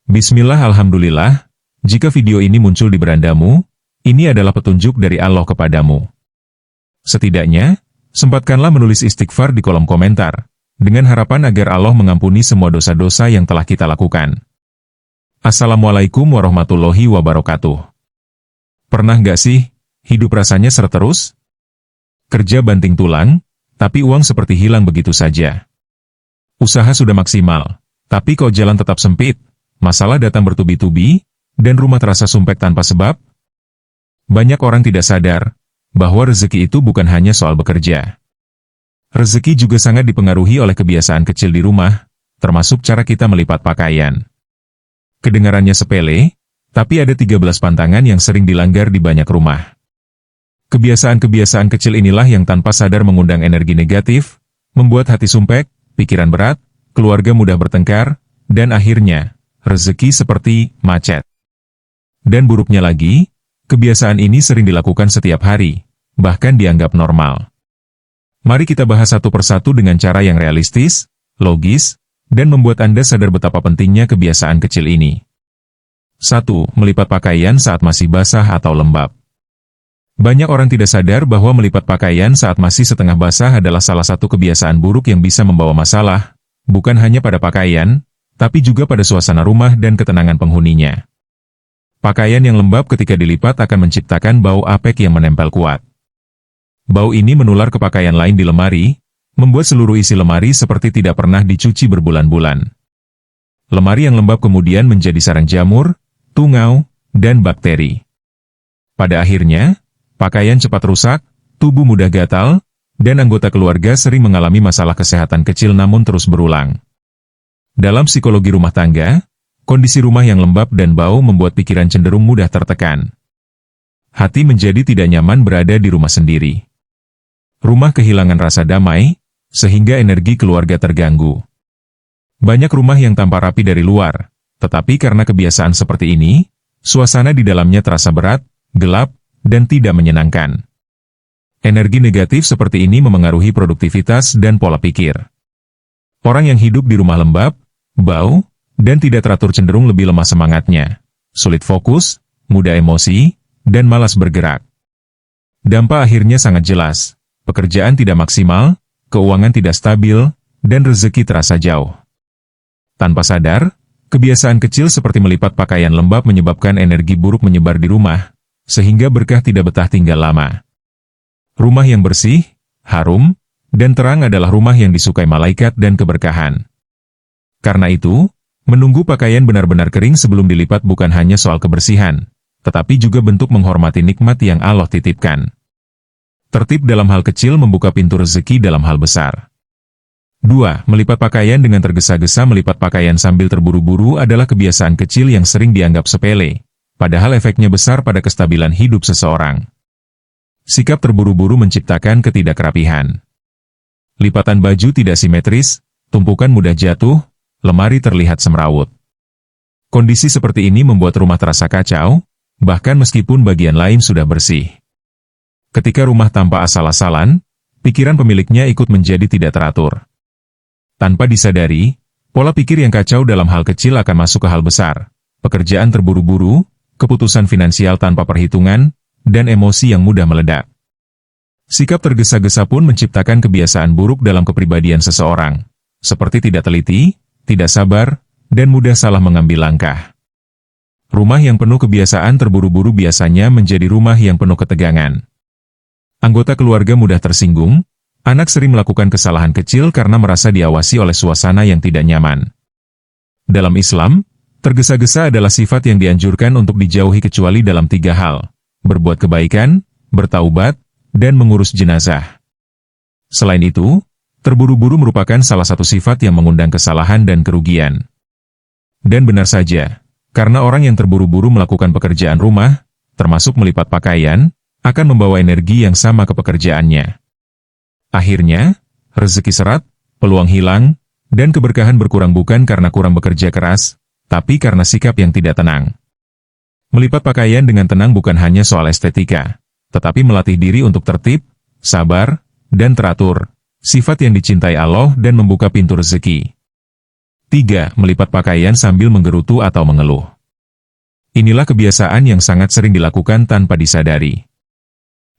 Bismillah, alhamdulillah, jika video ini muncul di berandamu, ini adalah petunjuk dari Allah kepadamu. Setidaknya, sempatkanlah menulis istighfar di kolom komentar, dengan harapan agar Allah mengampuni semua dosa-dosa yang telah kita lakukan. Assalamualaikum warahmatullahi wabarakatuh. Pernah nggak sih, hidup rasanya seret terus? Kerja banting tulang, tapi uang seperti hilang begitu saja. Usaha sudah maksimal, tapi kok jalan tetap sempit, masalah datang bertubi-tubi, dan rumah terasa sumpek tanpa sebab? Banyak orang tidak sadar bahwa rezeki itu bukan hanya soal bekerja. Rezeki juga sangat dipengaruhi oleh kebiasaan kecil di rumah, termasuk cara kita melipat pakaian. Kedengarannya sepele, tapi ada 13 pantangan yang sering dilanggar di banyak rumah. Kebiasaan-kebiasaan kecil inilah yang tanpa sadar mengundang energi negatif, membuat hati sumpek, pikiran berat, keluarga mudah bertengkar, dan akhirnya, rezeki seperti macet. Dan buruknya lagi, kebiasaan ini sering dilakukan setiap hari, bahkan dianggap normal. Mari kita bahas satu persatu dengan cara yang realistis, logis, dan membuat Anda sadar betapa pentingnya kebiasaan kecil ini. 1. Melipat pakaian saat masih basah atau lembab. Banyak orang tidak sadar bahwa melipat pakaian saat masih setengah basah adalah salah satu kebiasaan buruk yang bisa membawa masalah, bukan hanya pada pakaian, tapi juga pada suasana rumah dan ketenangan penghuninya. Pakaian yang lembab ketika dilipat akan menciptakan bau apek yang menempel kuat. Bau ini menular ke pakaian lain di lemari, membuat seluruh isi lemari seperti tidak pernah dicuci berbulan-bulan. Lemari yang lembab kemudian menjadi sarang jamur, tungau, dan bakteri. Pada akhirnya, pakaian cepat rusak, tubuh mudah gatal, dan anggota keluarga sering mengalami masalah kesehatan kecil namun terus berulang. Dalam psikologi rumah tangga, kondisi rumah yang lembab dan bau membuat pikiran cenderung mudah tertekan. Hati menjadi tidak nyaman berada di rumah sendiri. Rumah kehilangan rasa damai, sehingga energi keluarga terganggu. Banyak rumah yang tampak rapi dari luar, tetapi karena kebiasaan seperti ini, suasana di dalamnya terasa berat, gelap, dan tidak menyenangkan. Energi negatif seperti ini memengaruhi produktivitas dan pola pikir. Orang yang hidup di rumah lembab, bau, dan tidak teratur cenderung lebih lemah semangatnya, sulit fokus, mudah emosi, dan malas bergerak. Dampak akhirnya sangat jelas, pekerjaan tidak maksimal, keuangan tidak stabil, dan rezeki terasa jauh. Tanpa sadar, kebiasaan kecil seperti melipat pakaian lembab menyebabkan energi buruk menyebar di rumah, sehingga berkah tidak betah tinggal lama. Rumah yang bersih, harum, dan terang adalah rumah yang disukai malaikat dan keberkahan. Karena itu, menunggu pakaian benar-benar kering sebelum dilipat bukan hanya soal kebersihan, tetapi juga bentuk menghormati nikmat yang Allah titipkan. Tertib dalam hal kecil membuka pintu rezeki dalam hal besar. 2. Melipat pakaian dengan tergesa-gesa. Melipat pakaian sambil terburu-buru adalah kebiasaan kecil yang sering dianggap sepele, padahal efeknya besar pada kestabilan hidup seseorang. Sikap terburu-buru menciptakan ketidakrapihan. Lipatan baju tidak simetris, tumpukan mudah jatuh, lemari terlihat semrawut. Kondisi seperti ini membuat rumah terasa kacau, bahkan meskipun bagian lain sudah bersih. Ketika rumah tanpa asal-asalan, pikiran pemiliknya ikut menjadi tidak teratur. Tanpa disadari, pola pikir yang kacau dalam hal kecil akan masuk ke hal besar, pekerjaan terburu-buru, keputusan finansial tanpa perhitungan, dan emosi yang mudah meledak. Sikap tergesa-gesa pun menciptakan kebiasaan buruk dalam kepribadian seseorang, seperti tidak teliti, tidak sabar, dan mudah salah mengambil langkah. Rumah yang penuh kebiasaan terburu-buru biasanya menjadi rumah yang penuh ketegangan. Anggota keluarga mudah tersinggung, anak sering melakukan kesalahan kecil karena merasa diawasi oleh suasana yang tidak nyaman. Dalam Islam, tergesa-gesa adalah sifat yang dianjurkan untuk dijauhi kecuali dalam 3 hal: berbuat kebaikan, bertaubat, dan mengurus jenazah. Selain itu, terburu-buru merupakan salah satu sifat yang mengundang kesalahan dan kerugian. Dan benar saja, karena orang yang terburu-buru melakukan pekerjaan rumah, termasuk melipat pakaian, akan membawa energi yang sama ke pekerjaannya. Akhirnya, rezeki seret, peluang hilang, dan keberkahan berkurang bukan karena kurang bekerja keras, tapi karena sikap yang tidak tenang. Melipat pakaian dengan tenang bukan hanya soal estetika, tetapi melatih diri untuk tertib, sabar, dan teratur, sifat yang dicintai Allah dan membuka pintu rezeki. 3. Melipat pakaian sambil menggerutu atau mengeluh. Inilah kebiasaan yang sangat sering dilakukan tanpa disadari.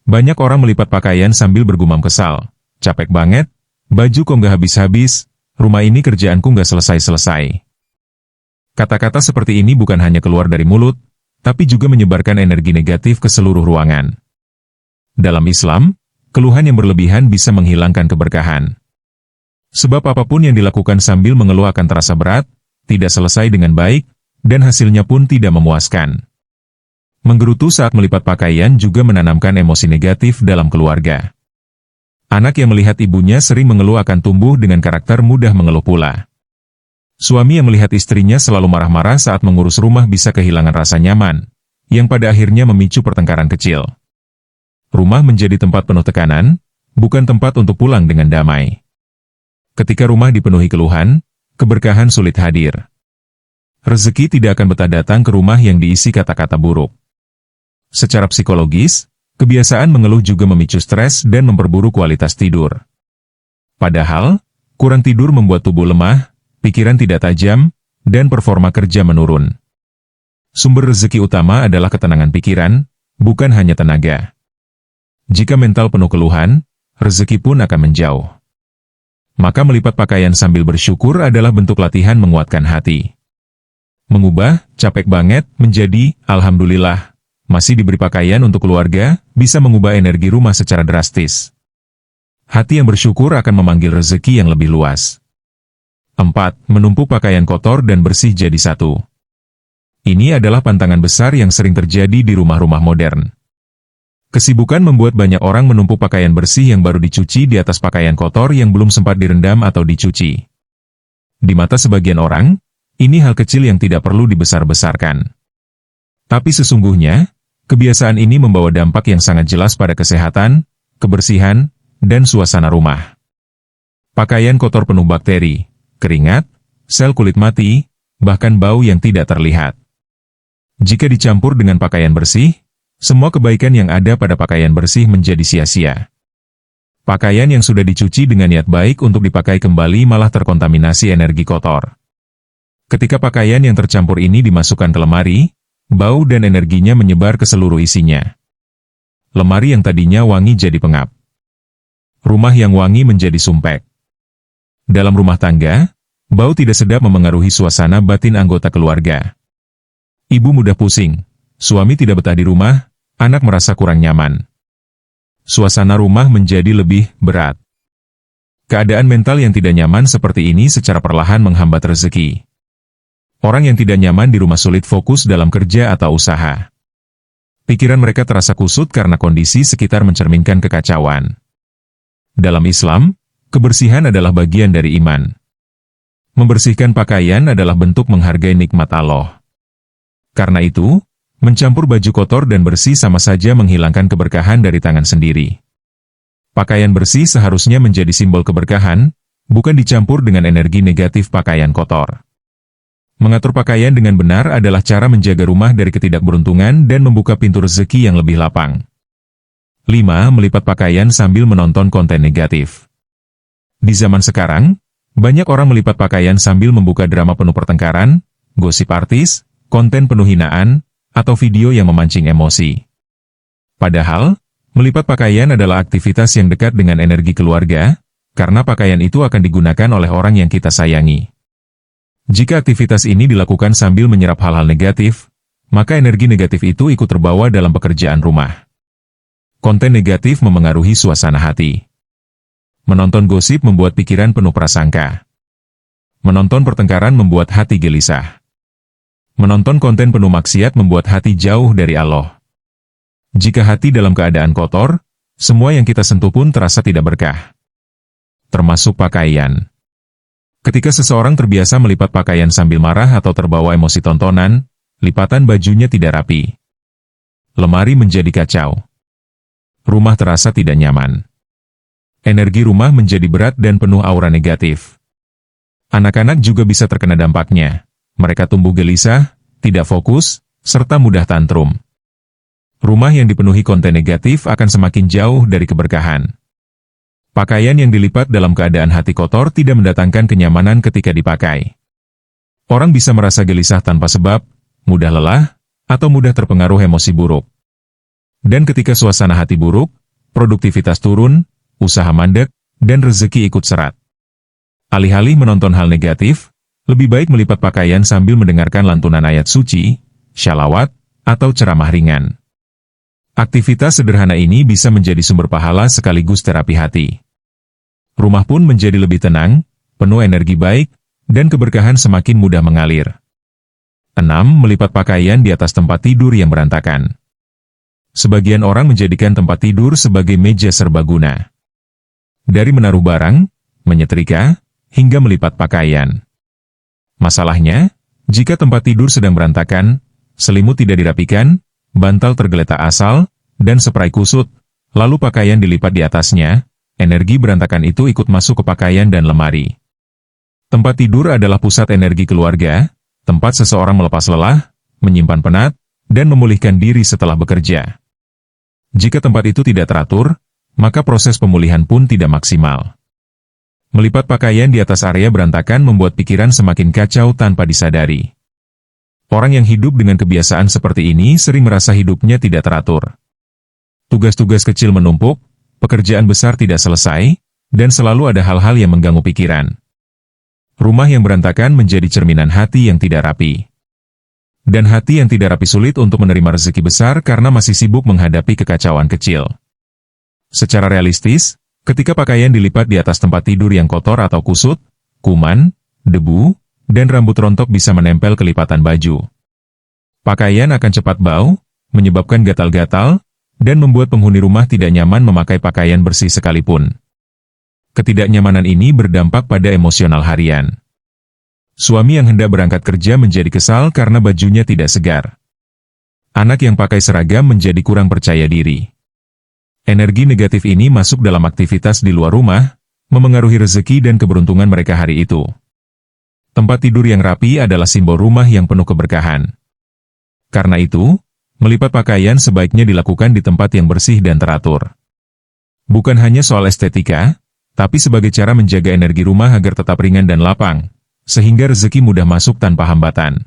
Banyak orang melipat pakaian sambil bergumam kesal. Capek banget, baju kok nggak habis-habis, rumah ini kerjaanku nggak selesai-selesai. Kata-kata seperti ini bukan hanya keluar dari mulut, tapi juga menyebarkan energi negatif ke seluruh ruangan. Dalam Islam, keluhan yang berlebihan bisa menghilangkan keberkahan. Sebab apapun yang dilakukan sambil mengeluh akan terasa berat, tidak selesai dengan baik, dan hasilnya pun tidak memuaskan. Menggerutu saat melipat pakaian juga menanamkan emosi negatif dalam keluarga. Anak yang melihat ibunya sering mengeluh akan tumbuh dengan karakter mudah mengeluh pula. Suami yang melihat istrinya selalu marah-marah saat mengurus rumah bisa kehilangan rasa nyaman, yang pada akhirnya memicu pertengkaran kecil. Rumah menjadi tempat penuh tekanan, bukan tempat untuk pulang dengan damai. Ketika rumah dipenuhi keluhan, keberkahan sulit hadir. Rezeki tidak akan betah datang ke rumah yang diisi kata-kata buruk. Secara psikologis, kebiasaan mengeluh juga memicu stres dan memperburuk kualitas tidur. Padahal, kurang tidur membuat tubuh lemah, pikiran tidak tajam, dan performa kerja menurun. Sumber rezeki utama adalah ketenangan pikiran, bukan hanya tenaga. Jika mental penuh keluhan, rezeki pun akan menjauh. Maka melipat pakaian sambil bersyukur adalah bentuk latihan menguatkan hati. Mengubah, capek banget, menjadi, alhamdulillah, masih diberi pakaian untuk keluarga, bisa mengubah energi rumah secara drastis. Hati yang bersyukur akan memanggil rezeki yang lebih luas. 4. Menumpuk pakaian kotor dan bersih jadi satu. Ini adalah pantangan besar yang sering terjadi di rumah-rumah modern. Kesibukan membuat banyak orang menumpuk pakaian bersih yang baru dicuci di atas pakaian kotor yang belum sempat direndam atau dicuci. Di mata sebagian orang, ini hal kecil yang tidak perlu dibesar-besarkan. Tapi sesungguhnya, kebiasaan ini membawa dampak yang sangat jelas pada kesehatan, kebersihan, dan suasana rumah. Pakaian kotor penuh bakteri, keringat, sel kulit mati, bahkan bau yang tidak terlihat. Jika dicampur dengan pakaian bersih, semua kebaikan yang ada pada pakaian bersih menjadi sia-sia. Pakaian yang sudah dicuci dengan niat baik untuk dipakai kembali malah terkontaminasi energi kotor. Ketika pakaian yang tercampur ini dimasukkan ke lemari, bau dan energinya menyebar ke seluruh isinya. Lemari yang tadinya wangi jadi pengap. Rumah yang wangi menjadi sumpek. Dalam rumah tangga, bau tidak sedap memengaruhi suasana batin anggota keluarga. Ibu mudah pusing, suami tidak betah di rumah, anak merasa kurang nyaman. Suasana rumah menjadi lebih berat. Keadaan mental yang tidak nyaman seperti ini secara perlahan menghambat rezeki. Orang yang tidak nyaman di rumah sulit fokus dalam kerja atau usaha. Pikiran mereka terasa kusut karena kondisi sekitar mencerminkan kekacauan. Dalam Islam, kebersihan adalah bagian dari iman. Membersihkan pakaian adalah bentuk menghargai nikmat Allah. Karena itu, mencampur baju kotor dan bersih sama saja menghilangkan keberkahan dari tangan sendiri. Pakaian bersih seharusnya menjadi simbol keberkahan, bukan dicampur dengan energi negatif pakaian kotor. Mengatur pakaian dengan benar adalah cara menjaga rumah dari ketidakberuntungan dan membuka pintu rezeki yang lebih lapang. 5. Melipat pakaian sambil menonton konten negatif. Di zaman sekarang, banyak orang melipat pakaian sambil membuka drama penuh pertengkaran, gosip artis, konten penuh hinaan, atau video yang memancing emosi. Padahal, melipat pakaian adalah aktivitas yang dekat dengan energi keluarga, karena pakaian itu akan digunakan oleh orang yang kita sayangi. Jika aktivitas ini dilakukan sambil menyerap hal-hal negatif, maka energi negatif itu ikut terbawa dalam pekerjaan rumah. Konten negatif memengaruhi suasana hati. Menonton gosip membuat pikiran penuh prasangka. Menonton pertengkaran membuat hati gelisah. Menonton konten penuh maksiat membuat hati jauh dari Allah. Jika hati dalam keadaan kotor, semua yang kita sentuh pun terasa tidak berkah. Termasuk pakaian. Ketika seseorang terbiasa melipat pakaian sambil marah atau terbawa emosi tontonan, lipatan bajunya tidak rapi. Lemari menjadi kacau. Rumah terasa tidak nyaman. Energi rumah menjadi berat dan penuh aura negatif. Anak-anak juga bisa terkena dampaknya. Mereka tumbuh gelisah, tidak fokus, serta mudah tantrum. Rumah yang dipenuhi konten negatif akan semakin jauh dari keberkahan. Pakaian yang dilipat dalam keadaan hati kotor tidak mendatangkan kenyamanan ketika dipakai. Orang bisa merasa gelisah tanpa sebab, mudah lelah, atau mudah terpengaruh emosi buruk. Dan ketika suasana hati buruk, produktivitas turun, usaha mandek, dan rezeki ikut seret. Alih-alih menonton hal negatif, lebih baik melipat pakaian sambil mendengarkan lantunan ayat suci, shalawat, atau ceramah ringan. Aktivitas sederhana ini bisa menjadi sumber pahala sekaligus terapi hati. Rumah pun menjadi lebih tenang, penuh energi baik, dan keberkahan semakin mudah mengalir. 6. Melipat pakaian di atas tempat tidur yang berantakan. Sebagian orang menjadikan tempat tidur sebagai meja serbaguna. Dari menaruh barang, menyetrika, hingga melipat pakaian. Masalahnya, jika tempat tidur sedang berantakan, selimut tidak dirapikan, bantal tergeletak asal, dan spray kusut, lalu pakaian dilipat di atasnya, energi berantakan itu ikut masuk ke pakaian dan lemari. Tempat tidur adalah pusat energi keluarga, tempat seseorang melepas lelah, menyimpan penat, dan memulihkan diri setelah bekerja. Jika tempat itu tidak teratur, maka proses pemulihan pun tidak maksimal. Melipat pakaian di atas area berantakan membuat pikiran semakin kacau tanpa disadari. Orang yang hidup dengan kebiasaan seperti ini sering merasa hidupnya tidak teratur. Tugas-tugas kecil menumpuk, pekerjaan besar tidak selesai, dan selalu ada hal-hal yang mengganggu pikiran. Rumah yang berantakan menjadi cerminan hati yang tidak rapi. Dan hati yang tidak rapi sulit untuk menerima rezeki besar karena masih sibuk menghadapi kekacauan kecil. Secara realistis, ketika pakaian dilipat di atas tempat tidur yang kotor atau kusut, kuman, debu, dan rambut rontok bisa menempel ke lipatan baju. Pakaian akan cepat bau, menyebabkan gatal-gatal, dan membuat penghuni rumah tidak nyaman memakai pakaian bersih sekalipun. Ketidaknyamanan ini berdampak pada emosional harian. Suami yang hendak berangkat kerja menjadi kesal karena bajunya tidak segar. Anak yang pakai seragam menjadi kurang percaya diri. Energi negatif ini masuk dalam aktivitas di luar rumah, memengaruhi rezeki dan keberuntungan mereka hari itu. Tempat tidur yang rapi adalah simbol rumah yang penuh keberkahan. Karena itu, melipat pakaian sebaiknya dilakukan di tempat yang bersih dan teratur. Bukan hanya soal estetika, tapi sebagai cara menjaga energi rumah agar tetap ringan dan lapang, sehingga rezeki mudah masuk tanpa hambatan.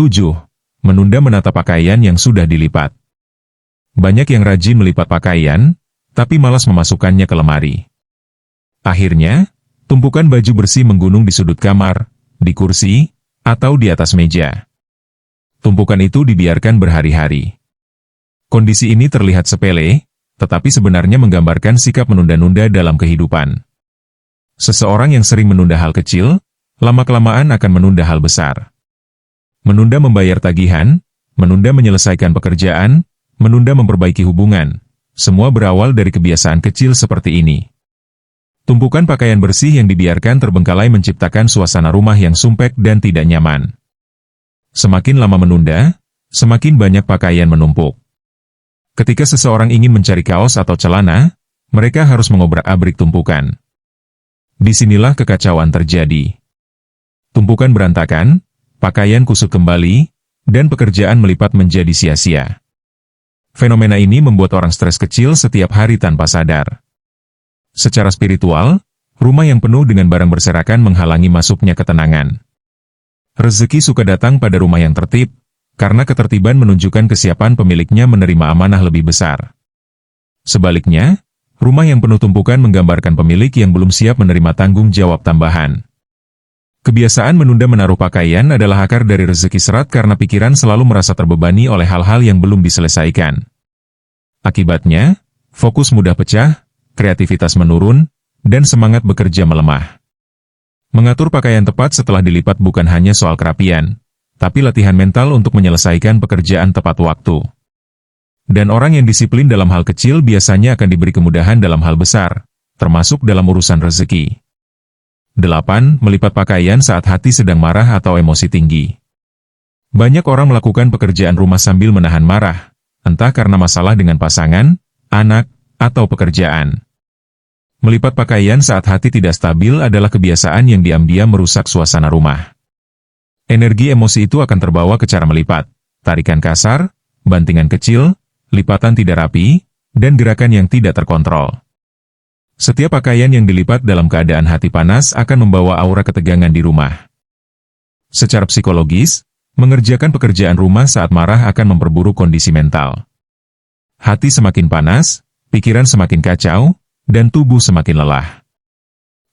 7. Menunda menata pakaian yang sudah dilipat. Banyak yang rajin melipat pakaian, tapi malas memasukkannya ke lemari. Akhirnya, tumpukan baju bersih menggunung di sudut kamar, di kursi, atau di atas meja. Tumpukan itu dibiarkan berhari-hari. Kondisi ini terlihat sepele, tetapi sebenarnya menggambarkan sikap menunda-nunda dalam kehidupan. Seseorang yang sering menunda hal kecil, lama-kelamaan akan menunda hal besar. Menunda membayar tagihan, menunda menyelesaikan pekerjaan, menunda memperbaiki hubungan, semua berawal dari kebiasaan kecil seperti ini. Tumpukan pakaian bersih yang dibiarkan terbengkalai menciptakan suasana rumah yang sumpek dan tidak nyaman. Semakin lama menunda, semakin banyak pakaian menumpuk. Ketika seseorang ingin mencari kaos atau celana, mereka harus mengobrak-abrik tumpukan. Disinilah kekacauan terjadi. Tumpukan berantakan, pakaian kusut kembali, dan pekerjaan melipat menjadi sia-sia. Fenomena ini membuat orang stres kecil setiap hari tanpa sadar. Secara spiritual, rumah yang penuh dengan barang berserakan menghalangi masuknya ketenangan. Rezeki suka datang pada rumah yang tertib, karena ketertiban menunjukkan kesiapan pemiliknya menerima amanah lebih besar. Sebaliknya, rumah yang penuh tumpukan menggambarkan pemilik yang belum siap menerima tanggung jawab tambahan. Kebiasaan menunda menaruh pakaian adalah akar dari rezeki serat karena pikiran selalu merasa terbebani oleh hal-hal yang belum diselesaikan. Akibatnya, fokus mudah pecah, kreativitas menurun, dan semangat bekerja melemah. Mengatur pakaian tepat setelah dilipat bukan hanya soal kerapian, tapi latihan mental untuk menyelesaikan pekerjaan tepat waktu. Dan orang yang disiplin dalam hal kecil biasanya akan diberi kemudahan dalam hal besar, termasuk dalam urusan rezeki. 8. Melipat pakaian saat hati sedang marah atau emosi tinggi. Banyak orang melakukan pekerjaan rumah sambil menahan marah, entah karena masalah dengan pasangan, anak, atau pekerjaan. Melipat pakaian saat hati tidak stabil adalah kebiasaan yang diam-diam merusak suasana rumah. Energi emosi itu akan terbawa ke cara melipat, tarikan kasar, bantingan kecil, lipatan tidak rapi, dan gerakan yang tidak terkontrol. Setiap pakaian yang dilipat dalam keadaan hati panas akan membawa aura ketegangan di rumah. Secara psikologis, mengerjakan pekerjaan rumah saat marah akan memperburuk kondisi mental. Hati semakin panas, pikiran semakin kacau, dan tubuh semakin lelah.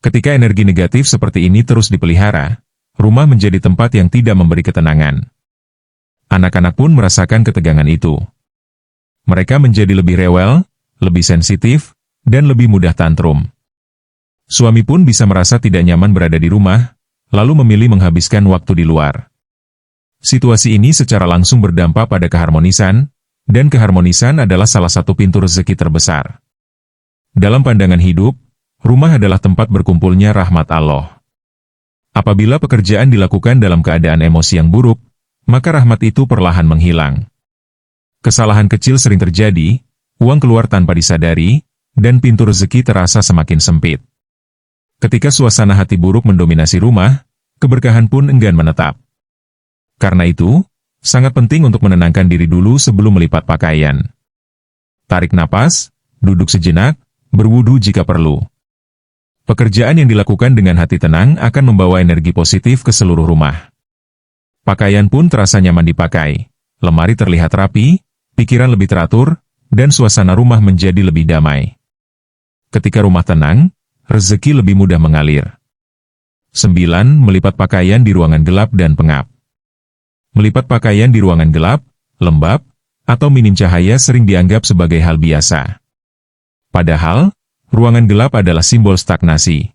Ketika energi negatif seperti ini terus dipelihara, rumah menjadi tempat yang tidak memberi ketenangan. Anak-anak pun merasakan ketegangan itu. Mereka menjadi lebih rewel, lebih sensitif, dan lebih mudah tantrum. Suami pun bisa merasa tidak nyaman berada di rumah, lalu memilih menghabiskan waktu di luar. Situasi ini secara langsung berdampak pada keharmonisan, dan keharmonisan adalah salah satu pintu rezeki terbesar. Dalam pandangan hidup, rumah adalah tempat berkumpulnya rahmat Allah. Apabila pekerjaan dilakukan dalam keadaan emosi yang buruk, maka rahmat itu perlahan menghilang. Kesalahan kecil sering terjadi, uang keluar tanpa disadari, dan pintu rezeki terasa semakin sempit. Ketika suasana hati buruk mendominasi rumah, keberkahan pun enggan menetap. Karena itu, sangat penting untuk menenangkan diri dulu sebelum melipat pakaian. Tarik napas, duduk sejenak, berwudu jika perlu. Pekerjaan yang dilakukan dengan hati tenang akan membawa energi positif ke seluruh rumah. Pakaian pun terasa nyaman dipakai, lemari terlihat rapi, pikiran lebih teratur, dan suasana rumah menjadi lebih damai. Ketika rumah tenang, rezeki lebih mudah mengalir. 9. Melipat pakaian di ruangan gelap dan pengap. Melipat pakaian di ruangan gelap, lembab, atau minim cahaya sering dianggap sebagai hal biasa. Padahal, ruangan gelap adalah simbol stagnasi.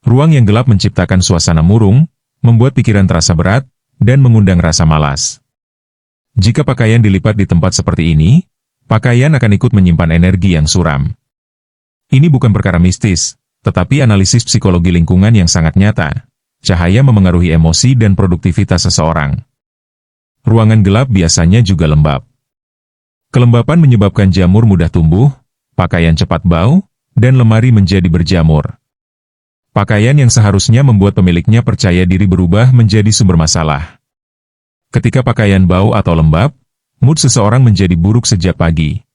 Ruang yang gelap menciptakan suasana murung, membuat pikiran terasa berat, dan mengundang rasa malas. Jika pakaian dilipat di tempat seperti ini, pakaian akan ikut menyimpan energi yang suram. Ini bukan perkara mistis, tetapi analisis psikologi lingkungan yang sangat nyata. Cahaya memengaruhi emosi dan produktivitas seseorang. Ruangan gelap biasanya juga lembab. Kelembapan menyebabkan jamur mudah tumbuh, pakaian cepat bau, dan lemari menjadi berjamur. Pakaian yang seharusnya membuat pemiliknya percaya diri berubah menjadi sumber masalah. Ketika pakaian bau atau lembab, mood seseorang menjadi buruk sejak pagi.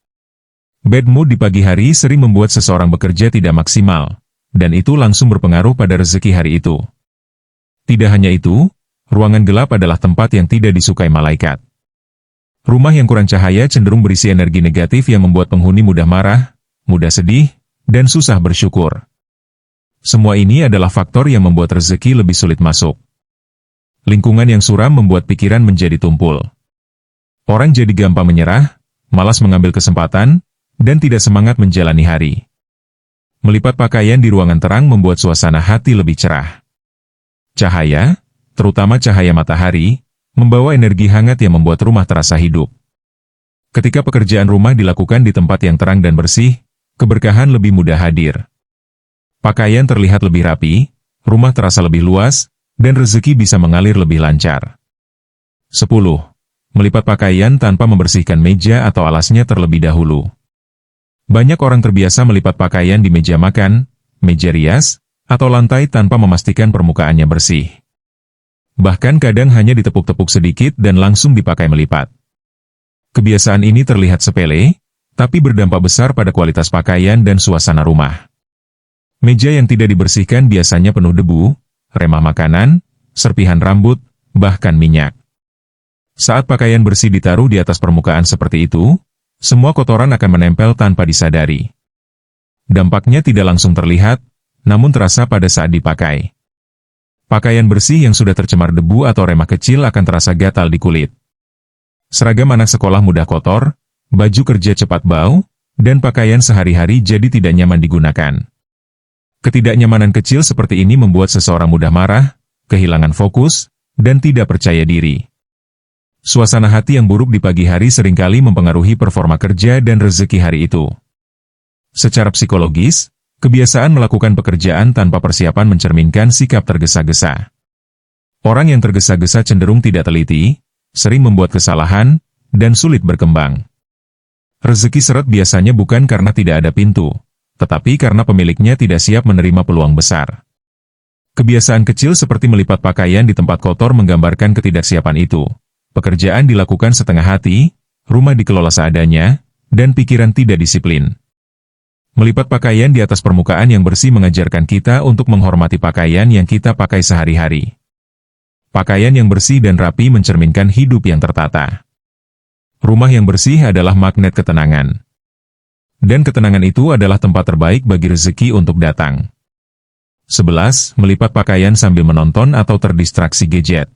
Bad mood di pagi hari sering membuat seseorang bekerja tidak maksimal, dan itu langsung berpengaruh pada rezeki hari itu. Tidak hanya itu, ruangan gelap adalah tempat yang tidak disukai malaikat. Rumah yang kurang cahaya cenderung berisi energi negatif yang membuat penghuni mudah marah, mudah sedih, dan susah bersyukur. Semua ini adalah faktor yang membuat rezeki lebih sulit masuk. Lingkungan yang suram membuat pikiran menjadi tumpul. Orang jadi gampang menyerah, malas mengambil kesempatan, dan tidak semangat menjalani hari. Melipat pakaian di ruangan terang membuat suasana hati lebih cerah. Cahaya, terutama cahaya matahari, membawa energi hangat yang membuat rumah terasa hidup. Ketika pekerjaan rumah dilakukan di tempat yang terang dan bersih, keberkahan lebih mudah hadir. Pakaian terlihat lebih rapi, rumah terasa lebih luas, dan rezeki bisa mengalir lebih lancar. 10. Melipat pakaian tanpa membersihkan meja atau alasnya terlebih dahulu. Banyak orang terbiasa melipat pakaian di meja makan, meja rias, atau lantai tanpa memastikan permukaannya bersih. Bahkan kadang hanya ditepuk-tepuk sedikit dan langsung dipakai melipat. Kebiasaan ini terlihat sepele, tapi berdampak besar pada kualitas pakaian dan suasana rumah. Meja yang tidak dibersihkan biasanya penuh debu, remah makanan, serpihan rambut, bahkan minyak. Saat pakaian bersih ditaruh di atas permukaan seperti itu, semua kotoran akan menempel tanpa disadari. Dampaknya tidak langsung terlihat, namun terasa pada saat dipakai. Pakaian bersih yang sudah tercemar debu atau remah kecil akan terasa gatal di kulit. Seragam anak sekolah mudah kotor, baju kerja cepat bau, dan pakaian sehari-hari jadi tidak nyaman digunakan. Ketidaknyamanan kecil seperti ini membuat seseorang mudah marah, kehilangan fokus, dan tidak percaya diri. Suasana hati yang buruk di pagi hari seringkali mempengaruhi performa kerja dan rezeki hari itu. Secara psikologis, kebiasaan melakukan pekerjaan tanpa persiapan mencerminkan sikap tergesa-gesa. Orang yang tergesa-gesa cenderung tidak teliti, sering membuat kesalahan, dan sulit berkembang. Rezeki seret biasanya bukan karena tidak ada pintu, tetapi karena pemiliknya tidak siap menerima peluang besar. Kebiasaan kecil seperti melipat pakaian di tempat kotor menggambarkan ketidaksiapan itu. Pekerjaan dilakukan setengah hati, rumah dikelola seadanya, dan pikiran tidak disiplin. Melipat pakaian di atas permukaan yang bersih mengajarkan kita untuk menghormati pakaian yang kita pakai sehari-hari. Pakaian yang bersih dan rapi mencerminkan hidup yang tertata. Rumah yang bersih adalah magnet ketenangan. Dan ketenangan itu adalah tempat terbaik bagi rezeki untuk datang. 11. Melipat pakaian sambil menonton atau terdistraksi gadget.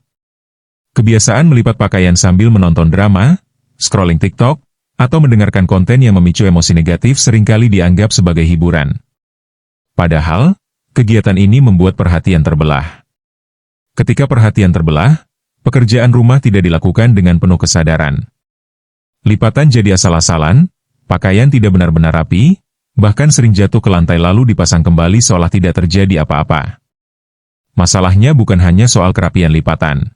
Kebiasaan melipat pakaian sambil menonton drama, scrolling TikTok, atau mendengarkan konten yang memicu emosi negatif seringkali dianggap sebagai hiburan. Padahal, kegiatan ini membuat perhatian terbelah. Ketika perhatian terbelah, pekerjaan rumah tidak dilakukan dengan penuh kesadaran. Lipatan jadi asal-asalan, pakaian tidak benar-benar rapi, bahkan sering jatuh ke lantai lalu dipasang kembali seolah tidak terjadi apa-apa. Masalahnya bukan hanya soal kerapian lipatan.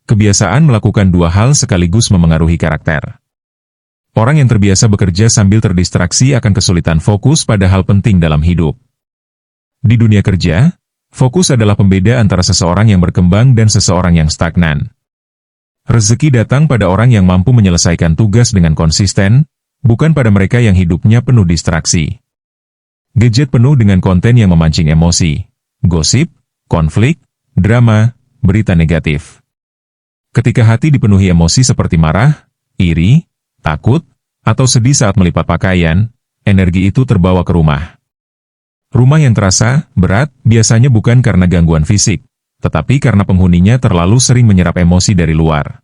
Kebiasaan melakukan dua hal sekaligus memengaruhi karakter. Orang yang terbiasa bekerja sambil terdistraksi akan kesulitan fokus pada hal penting dalam hidup. Di dunia kerja, fokus adalah pembeda antara seseorang yang berkembang dan seseorang yang stagnan. Rezeki datang pada orang yang mampu menyelesaikan tugas dengan konsisten, bukan pada mereka yang hidupnya penuh distraksi. Gadget penuh dengan konten yang memancing emosi, gosip, konflik, drama, berita negatif. Ketika hati dipenuhi emosi seperti marah, iri, takut, atau sedih saat melipat pakaian, energi itu terbawa ke rumah. Rumah yang terasa berat biasanya bukan karena gangguan fisik, tetapi karena penghuninya terlalu sering menyerap emosi dari luar.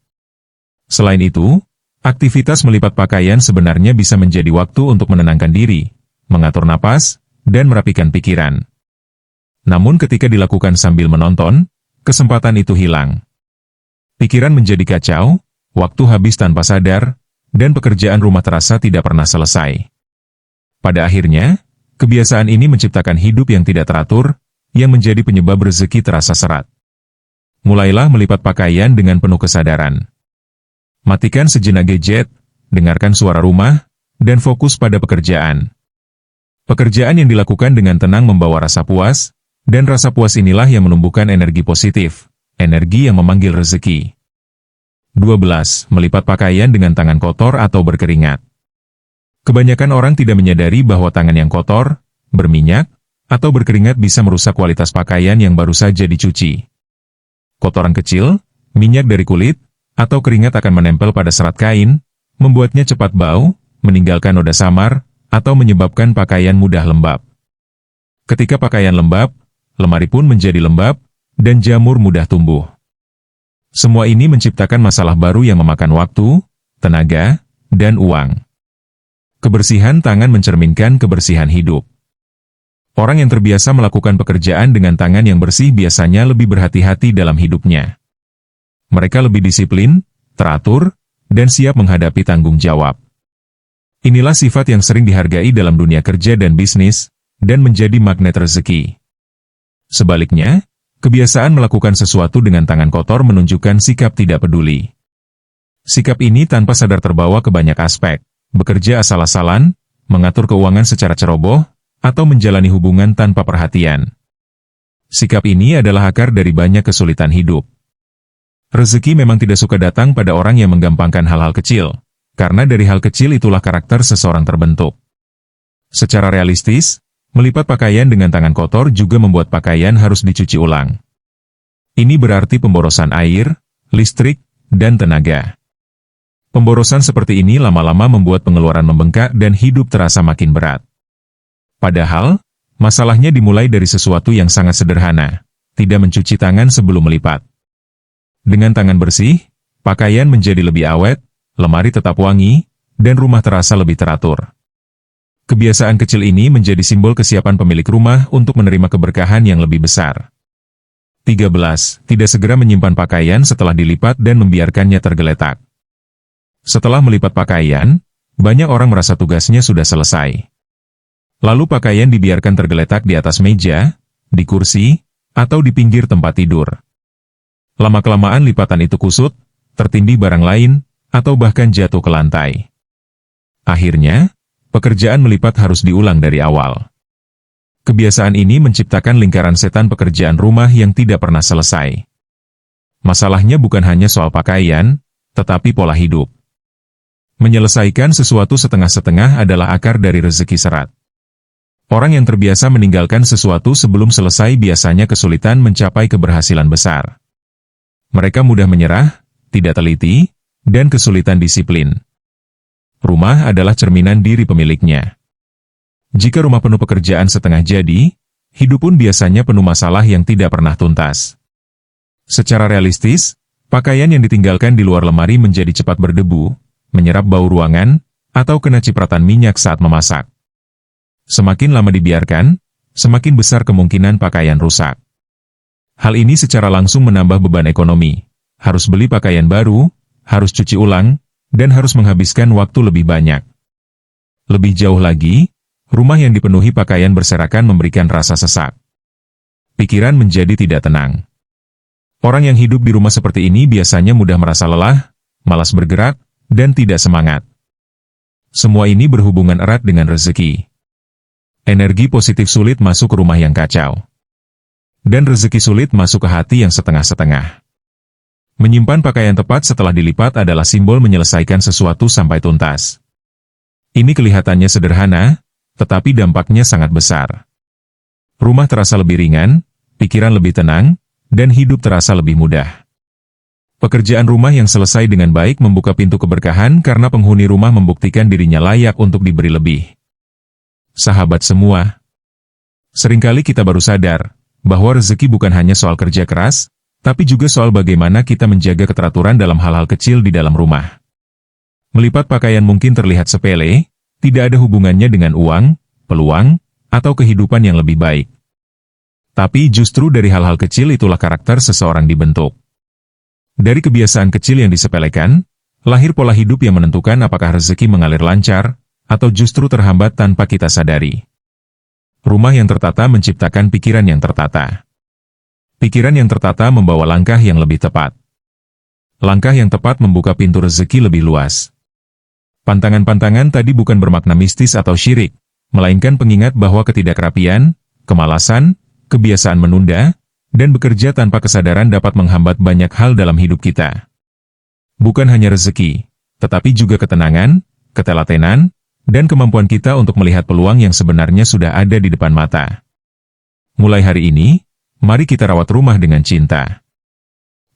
Selain itu, aktivitas melipat pakaian sebenarnya bisa menjadi waktu untuk menenangkan diri, mengatur napas, dan merapikan pikiran. Namun ketika dilakukan sambil menonton, kesempatan itu hilang. Pikiran menjadi kacau, waktu habis tanpa sadar, dan pekerjaan rumah terasa tidak pernah selesai. Pada akhirnya, kebiasaan ini menciptakan hidup yang tidak teratur, yang menjadi penyebab rezeki terasa serat. Mulailah melipat pakaian dengan penuh kesadaran. Matikan sejenak gadget, dengarkan suara rumah, dan fokus pada pekerjaan. Pekerjaan yang dilakukan dengan tenang membawa rasa puas, dan rasa puas inilah yang menumbuhkan energi positif, energi yang memanggil rezeki. 12. Melipat pakaian dengan tangan kotor atau berkeringat. Kebanyakan orang tidak menyadari bahwa tangan yang kotor, berminyak, atau berkeringat bisa merusak kualitas pakaian yang baru saja dicuci. Kotoran kecil, minyak dari kulit, atau keringat akan menempel pada serat kain, membuatnya cepat bau, meninggalkan noda samar, atau menyebabkan pakaian mudah lembab. Ketika pakaian lembab, lemari pun menjadi lembab, dan jamur mudah tumbuh. Semua ini menciptakan masalah baru yang memakan waktu, tenaga, dan uang. Kebersihan tangan mencerminkan kebersihan hidup. Orang yang terbiasa melakukan pekerjaan dengan tangan yang bersih biasanya lebih berhati-hati dalam hidupnya. Mereka lebih disiplin, teratur, dan siap menghadapi tanggung jawab. Inilah sifat yang sering dihargai dalam dunia kerja dan bisnis, dan menjadi magnet rezeki. Sebaliknya, kebiasaan melakukan sesuatu dengan tangan kotor menunjukkan sikap tidak peduli. Sikap ini tanpa sadar terbawa ke banyak aspek, bekerja asal-asalan, mengatur keuangan secara ceroboh, atau menjalani hubungan tanpa perhatian. Sikap ini adalah akar dari banyak kesulitan hidup. Rezeki memang tidak suka datang pada orang yang menggampangkan hal-hal kecil, karena dari hal kecil itulah karakter seseorang terbentuk. Secara realistis, melipat pakaian dengan tangan kotor juga membuat pakaian harus dicuci ulang. Ini berarti pemborosan air, listrik, dan tenaga. Pemborosan seperti ini lama-lama membuat pengeluaran membengkak dan hidup terasa makin berat. Padahal, masalahnya dimulai dari sesuatu yang sangat sederhana, tidak mencuci tangan sebelum melipat. Dengan tangan bersih, pakaian menjadi lebih awet, lemari tetap wangi, dan rumah terasa lebih teratur. Kebiasaan kecil ini menjadi simbol kesiapan pemilik rumah untuk menerima keberkahan yang lebih besar. 13. Tidak segera menyimpan pakaian setelah dilipat dan membiarkannya tergeletak. Setelah melipat pakaian, banyak orang merasa tugasnya sudah selesai. Lalu pakaian dibiarkan tergeletak di atas meja, di kursi, atau di pinggir tempat tidur. Lama-kelamaan lipatan itu kusut, tertindih barang lain, atau bahkan jatuh ke lantai. Akhirnya, pekerjaan melipat harus diulang dari awal. Kebiasaan ini menciptakan lingkaran setan pekerjaan rumah yang tidak pernah selesai. Masalahnya bukan hanya soal pakaian, tetapi pola hidup. Menyelesaikan sesuatu setengah-setengah adalah akar dari rezeki serat. Orang yang terbiasa meninggalkan sesuatu sebelum selesai biasanya kesulitan mencapai keberhasilan besar. Mereka mudah menyerah, tidak teliti, dan kesulitan disiplin. Rumah adalah cerminan diri pemiliknya. Jika rumah penuh pekerjaan setengah jadi, hidup pun biasanya penuh masalah yang tidak pernah tuntas. Secara realistis, pakaian yang ditinggalkan di luar lemari menjadi cepat berdebu, menyerap bau ruangan, atau kena cipratan minyak saat memasak. Semakin lama dibiarkan, semakin besar kemungkinan pakaian rusak. Hal ini secara langsung menambah beban ekonomi. Harus beli pakaian baru, harus cuci ulang, dan harus menghabiskan waktu lebih banyak. Lebih jauh lagi, rumah yang dipenuhi pakaian berserakan memberikan rasa sesak. Pikiran menjadi tidak tenang. Orang yang hidup di rumah seperti ini biasanya mudah merasa lelah, malas bergerak, dan tidak semangat. Semua ini berhubungan erat dengan rezeki. Energi positif sulit masuk ke rumah yang kacau. Dan rezeki sulit masuk ke hati yang setengah-setengah. Menyimpan pakaian tepat setelah dilipat adalah simbol menyelesaikan sesuatu sampai tuntas. Ini kelihatannya sederhana, tetapi dampaknya sangat besar. Rumah terasa lebih ringan, pikiran lebih tenang, dan hidup terasa lebih mudah. Pekerjaan rumah yang selesai dengan baik membuka pintu keberkahan karena penghuni rumah membuktikan dirinya layak untuk diberi lebih. Sahabat semua, seringkali kita baru sadar bahwa rezeki bukan hanya soal kerja keras, tapi juga soal bagaimana kita menjaga keteraturan dalam hal-hal kecil di dalam rumah. Melipat pakaian mungkin terlihat sepele, tidak ada hubungannya dengan uang, peluang, atau kehidupan yang lebih baik. Tapi justru dari hal-hal kecil itulah karakter seseorang dibentuk. Dari kebiasaan kecil yang disepelekan, lahir pola hidup yang menentukan apakah rezeki mengalir lancar, atau justru terhambat tanpa kita sadari. Rumah yang tertata menciptakan pikiran yang tertata. Pikiran yang tertata membawa langkah yang lebih tepat. Langkah yang tepat membuka pintu rezeki lebih luas. Pantangan-pantangan tadi bukan bermakna mistis atau syirik, melainkan pengingat bahwa ketidakrapian, kemalasan, kebiasaan menunda, dan bekerja tanpa kesadaran dapat menghambat banyak hal dalam hidup kita. Bukan hanya rezeki, tetapi juga ketenangan, ketelatenan, dan kemampuan kita untuk melihat peluang yang sebenarnya sudah ada di depan mata. Mulai hari ini, mari kita rawat rumah dengan cinta.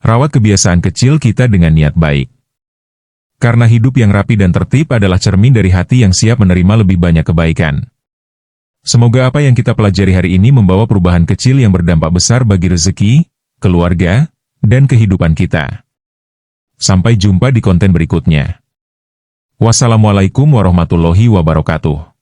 Rawat kebiasaan kecil kita dengan niat baik. Karena hidup yang rapi dan tertib adalah cermin dari hati yang siap menerima lebih banyak kebaikan. Semoga apa yang kita pelajari hari ini membawa perubahan kecil yang berdampak besar bagi rezeki, keluarga, dan kehidupan kita. Sampai jumpa di konten berikutnya. Wassalamualaikum warahmatullahi wabarakatuh.